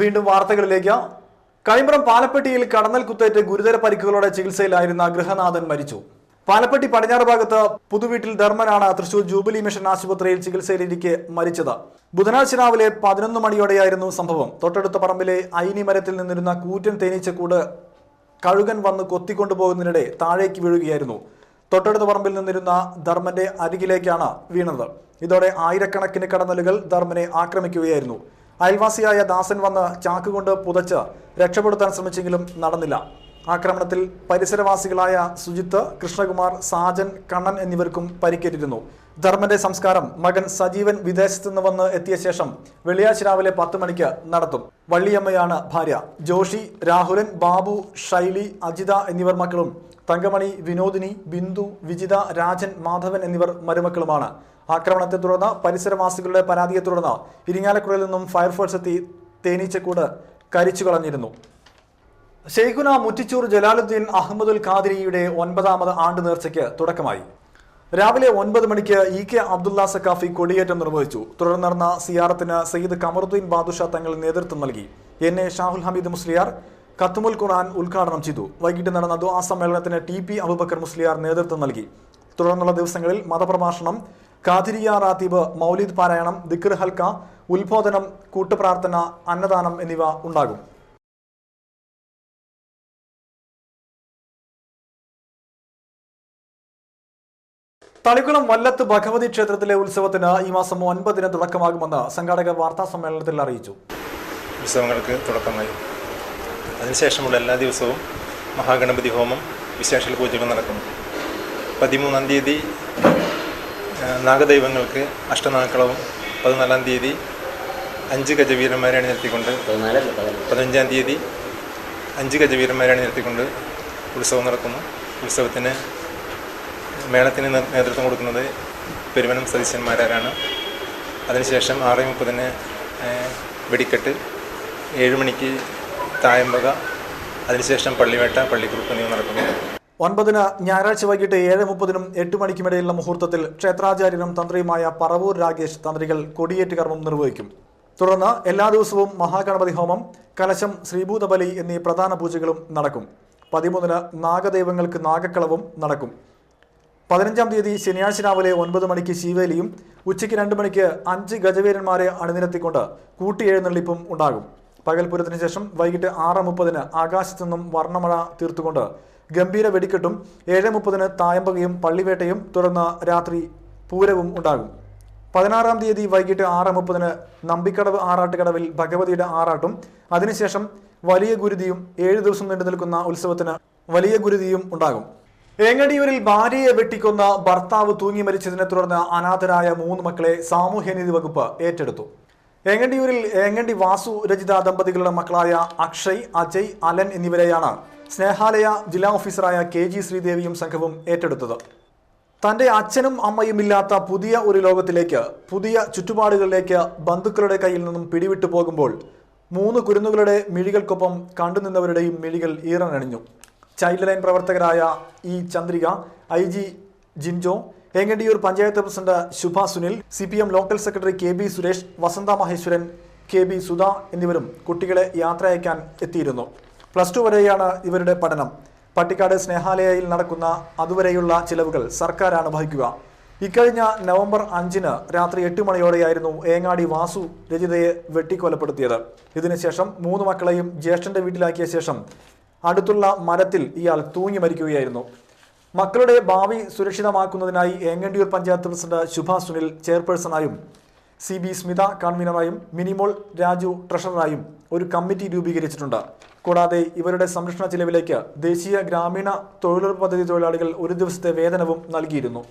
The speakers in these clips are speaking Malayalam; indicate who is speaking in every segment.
Speaker 1: വീണ്ടും വാർത്തകളിലേക്ക്. കൈമ്പ്രം പാലപ്പെട്ടിയിൽ കടന്നൽ കുത്തേറ്റ് ഗുരുതര പരിക്കുകളോടെ ചികിത്സയിലായിരുന്ന ഗൃഹനാഥൻ മരിച്ചു. പാലപ്പെട്ടി പടിഞ്ഞാറ് ഭാഗത്ത് പുതുവീട്ടിൽ ധർമ്മനാണ് തൃശൂർ ജൂബിലി മിഷൻ ആശുപത്രിയിൽ ചികിത്സയിലിരിക്കെ മരിച്ചത്. ബുധനാഴ്ച രാവിലെ 11 മണിയോടെയായിരുന്നു സംഭവം. തൊട്ടടുത്ത പറമ്പിലെ ഐനി മരത്തിൽ നിന്നിരുന്ന കൂറ്റൻ തേനീച്ചക്കൂട് കഴുകൻ വന്ന് കൊത്തിക്കൊണ്ടുപോകുന്നതിനിടെ താഴേക്ക് വീഴുകയായിരുന്നു. തൊട്ടടുത്ത പറമ്പിൽ നിന്നിരുന്ന ധർമ്മന്റെ അരികിലേക്കാണ് വീണത്. ഇതോടെ ആയിരക്കണക്കിന് കടന്നലുകൾ ധർമ്മനെ ആക്രമിക്കുകയായിരുന്നു. അയൽവാസിയായ ദാസൻ വന്ന് ചാക്കുകൊണ്ട് പുതച്ച് രക്ഷപ്പെടുത്താൻ ശ്രമിച്ചെങ്കിലും നടന്നില്ല. ആക്രമണത്തിൽ പരിസരവാസികളായ സുജിത്ത്, കൃഷ്ണകുമാർ, സാജൻ, കണ്ണൻ എന്നിവർക്കും പരിക്കേറ്റിരുന്നു. ധർമ്മന്റെ സംസ്കാരം മകൻ സജീവൻ വിദേശത്ത് നിന്ന് വന്ന് എത്തിയ ശേഷം വെള്ളിയാഴ്ച രാവിലെ 10 മണിക്ക് നടത്തും. വള്ളിയമ്മയാണ് ഭാര്യ. ജോഷി, രാഹുലൻ, ബാബു, ഷൈലി, അജിത എന്നിവർ മക്കളും. തങ്കമണി, വിനോദിനി, ബിന്ദു, വിജിത, രാജൻ, മാധവൻ എന്നിവർ മരുമക്കളുമാണ്. ആക്രമണത്തെ തുടർന്ന് പരിസരവാസികളുടെ പരാതിയെ തുടർന്ന് ഇരിങ്ങാലക്കുടയിൽ നിന്നും ഫയർഫോഴ്സ് എത്തി തേനീച്ചക്കൂട് കരിച്ചു കളഞ്ഞിരുന്നു. ഷെയ്ഖുന മുറ്റിച്ചൂർ ജലാലുദ്ദീൻ അഹമ്മദുൽ ഖാദിരിയുടെ 9ാമത് ആണ്ട് നേർച്ചയ്ക്ക് തുടക്കമായി. രാവിലെ 9 മണിക്ക് ഇ.കെ. അബ്ദുള്ള സക്കാഫി കൊടിയേറ്റം നിർവഹിച്ചു. തുടർന്ന് നടന്ന സിയാറത്തിന് സയ്യിദ് ഖമറുദ്ദീൻ ബാദുഷാ തങ്ങൾ നേതൃത്വം നൽകി. എൻ.എ. ഷാഹുൽ ഹമീദ് മുസ്ലിയാർ ഖത്മുൽ ഖുർആൻ ഉദ്ഘാടനം ചെയ്തു. വൈകിട്ട് നടന്ന ദുആ സമ്മേളനത്തിന് ടി.പി. അബൂബക്കർ മുസ്ലിയാർ നേതൃത്വം നൽകി. തുടർന്നുള്ള ദിവസങ്ങളിൽ മതപ്രഭാഷണം, ഖാദിരിയ റാത്തീബ്, മൗലിദ് പാരായണം, ദിക്ർ ഹൽക്ക, ഉത്ബോധനം, കൂട്ടുപ്രാർത്ഥന, അന്നദാനം എന്നിവ ഉണ്ടാകും. തളിക്കുളം വല്ലത്ത് ഭഗവതി ക്ഷേത്രത്തിലെ ഉത്സവത്തിന് ഈ മാസം 9-ന് തുടക്കമാകുമെന്ന് സംഘാടകർ വാർത്താ സമ്മേളനത്തിൽ അറിയിച്ചു.
Speaker 2: ഉത്സവങ്ങൾക്ക് തുടക്കമായി. അതിനുശേഷമുള്ള എല്ലാ ദിവസവും മഹാഗണപതി ഹോമം, വിശേഷ പൂജകൾ നടക്കുന്നു. 13-ാം തീയതി നാഗദൈവങ്ങൾക്ക് അഷ്ടനാക്കളവും, 14-ാം തീയതി 5 ഗജവീരന്മാരെ അണിനിർത്തിക്കൊണ്ട്, 15-ാം തീയതി 5 ഗജവീരന്മാരെ അണിനിർത്തിക്കൊണ്ട് ഉത്സവം നടക്കുന്നു. ഉത്സവത്തിന് മേളത്തിന് നേതൃത്വം കൊടുക്കുന്നത് പെരുവനം സതീശന്മാരാണ്. അതിനുശേഷം 6:30-ന് വെടിക്കെട്ട്, 7 മണിക്ക് തായമ്പക, അതിനുശേഷം പള്ളിവേട്ട, പള്ളിക്കുറുപ്പ് എന്നിവ നടക്കുന്നു.
Speaker 1: 9-ന് ഞായറാഴ്ച വൈകിട്ട് 7:30-നും 8 മണിക്കുമിടയിലുള്ള മുഹൂർത്തത്തിൽ ക്ഷേത്രാചാര്യനും തന്ത്രിയുമായ പറവൂർ രാകേഷ് തന്ത്രികൾ കൊടിയേറ്റ് കർമ്മം നിർവഹിക്കും. തുടർന്ന് എല്ലാ ദിവസവും മഹാഗണപതി ഹോമം, കലശം, ശ്രീഭൂതബലി എന്നീ പ്രധാന പൂജകളും നടക്കും. 13-ന് നാഗദൈവങ്ങൾക്ക് നാഗക്കളവും നടക്കും. 15-ാം തീയതി ശനിയാഴ്ച രാവിലെ 9 മണിക്ക് ശീവേലിയും, ഉച്ചയ്ക്ക് 2 മണിക്ക് 5 ഗജവീരന്മാരെ അണിനിരത്തിക്കൊണ്ട് കൂട്ടിയെഴുന്നള്ളിപ്പും ഉണ്ടാകും. പകൽപൂരത്തിന് ശേഷം വൈകിട്ട് 6:30-ന് ആകാശത്തു നിന്നും വർണ്ണമഴ തീർത്തുകൊണ്ട് ഗംഭീര വെടിക്കെട്ടും, 7:30-ന് തായമ്പകയും പള്ളിവേട്ടയും, തുടർന്ന് രാത്രി പൂരവും ഉണ്ടാകും. 16-ാം തീയതി വൈകിട്ട് 6:30-ന് നമ്പിക്കടവ് ആറാട്ടുകടവിൽ ഭഗവതിയുടെ ആറാട്ടും, അതിനുശേഷം വലിയ ഗുരുതിയും, 7 ദിവസം നീണ്ടു നിൽക്കുന്ന ഉത്സവത്തിന് വലിയ ഗുരുതിയും ഉണ്ടാകും. ഏങ്ങണ്ടിയൂരിൽ ഭാര്യയെ വെട്ടിക്കൊന്ന ഭർത്താവ് തൂങ്ങി മരിച്ചതിനെ തുടർന്ന് അനാഥരായ 3 മക്കളെ സാമൂഹ്യനീതി വകുപ്പ് ഏറ്റെടുത്തു. ഏങ്ങണ്ടിയൂരിൽ ഏങ്ങണ്ടി വാസു രജിത ദമ്പതികളുടെ മക്കളായ അക്ഷയ്, അജയ്, അലൻ എന്നിവരെയാണ് സ്നേഹാലയ ജില്ലാ ഓഫീസറായ KG ശ്രീദേവിയും സംഘവും ഏറ്റെടുത്തത്. തന്റെ അച്ഛനും അമ്മയും ഇല്ലാത്ത പുതിയ ഒരു ലോകത്തിലേക്ക്, പുതിയ ചുറ്റുപാടുകളിലേക്ക് ബന്ധുക്കളുടെ കയ്യിൽ നിന്നും പിടിവിട്ടു പോകുമ്പോൾ 3 കുരുന്നുകളുടെ മിഴികൾക്കൊപ്പം കണ്ടുനിന്നവരുടെയും മിഴികൾ ഈറനണിഞ്ഞു. ചൈൽഡ് ലൈൻ പ്രവർത്തകരായ E Chandrika, IG Jinjo, Engandiyur panchayat president Shubha Sunil, CPM local secretary KB Suresh, Vasantha Maheswaran, KB Sudha എന്നിവരും കുട്ടികളെ യാത്രയക്കാൻ എത്തിയിരുന്നു. +2 വരെയാണ് ഇവരുടെ പഠനം. പട്ടിക്കാട് സ്നേഹാലയയിൽ നടക്കുന്ന അതുവരെയുള്ള ചിലവുകൾ സർക്കാരാണ് വഹിക്കുക. ഇക്കഴിഞ്ഞ നവംബർ 5-ന് രാത്രി 8 മണിയോടെയായിരുന്നു ഏങ്ങാടി വാസു രജിതയെ വെട്ടിക്കൊലപ്പെടുത്തിയത്. ഇതിനുശേഷം 3 മക്കളെയും ജ്യേഷ്ഠന്റെ വീട്ടിലാക്കിയ ശേഷം അടുത്തുള്ള മരത്തിൽ ഇയാൾ തൂങ്ങി മരിക്കുകയായിരുന്നു. മക്കളുടെ ഭാവി സുരക്ഷിതമാക്കുന്നതിനായി ഏങ്ങണ്ടിയൂർ പഞ്ചായത്ത് പ്രസിഡന്റ് ശുഭ സുനിൽ ചെയർപേഴ്സണായും, CB സ്മിത കൺവീനറായും, മിനിമോൾ രാജു ട്രഷററായും ഒരു കമ്മിറ്റി രൂപീകരിച്ചിട്ടുണ്ട്. കൂടാതെ ഇവരുടെ സംരക്ഷണ ചിലവിലേക്ക് ദേശീയ ഗ്രാമീണ തൊഴിലുറപ്പ് പദ്ധതി തൊഴിലാളികൾ 1 ദിവസത്തെ വേതനവും നൽകിയിരുന്നു.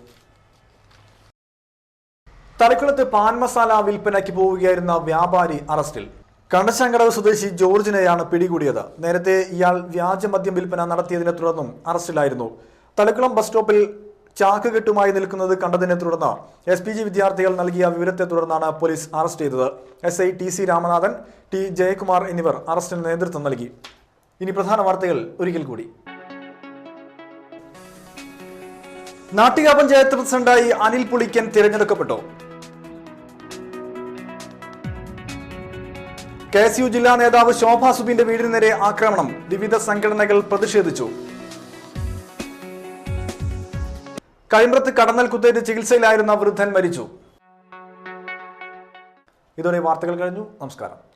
Speaker 1: തളിക്കുളത്ത് പാൻ മസാല വിൽപ്പനയ്ക്ക് പോവുകയായിരുന്ന വ്യാപാരി അറസ്റ്റിൽ. കണ്ടശങ്കടവ് സ്വദേശി ജോർജിനെയാണ് പിടികൂടിയത്. നേരത്തെ ഇയാൾ വ്യാജമദ്യം വിൽപ്പന നടത്തിയതിനെ തുടർന്നും അറസ്റ്റിലായിരുന്നു. തളിക്കുളം ബസ് സ്റ്റോപ്പിൽ ചാക്കുകെട്ടുമായി നിൽക്കുന്നത് കണ്ടതിനെ തുടർന്ന് SPG വിദ്യാർത്ഥികൾ നൽകിയ വിവരത്തെ തുടർന്നാണ് പോലീസ് അറസ്റ്റ് ചെയ്തത്. SI TC Ramanathan, T Jayakumar എന്നിവർ അറസ്റ്റിന് നേതൃത്വം നൽകി. ഇനി പ്രധാന വാർത്തകൾ ഒരിക്കൽ കൂടി. നാട്ടിക പഞ്ചായത്ത് പ്രസിഡന്റായി അനിൽ പുളിക്കൻ തിരഞ്ഞെടുക്കപ്പെട്ടു. KSU ജില്ലാ നേതാവ് ശോഭ സുബിന്റെ വീടിന് നേരെ ആക്രമണം. വിവിധ സംഘടനകൾ പ്രതിഷേധിച്ചു. കൈമ്പ്രത്ത് കടന്നൽ കുത്തേറ്റ് ചികിത്സയിലായിരുന്ന വൃദ്ധൻ മരിച്ചു. ഇതോടെ വാർത്തകൾ കഴിഞ്ഞു. നമസ്കാരം.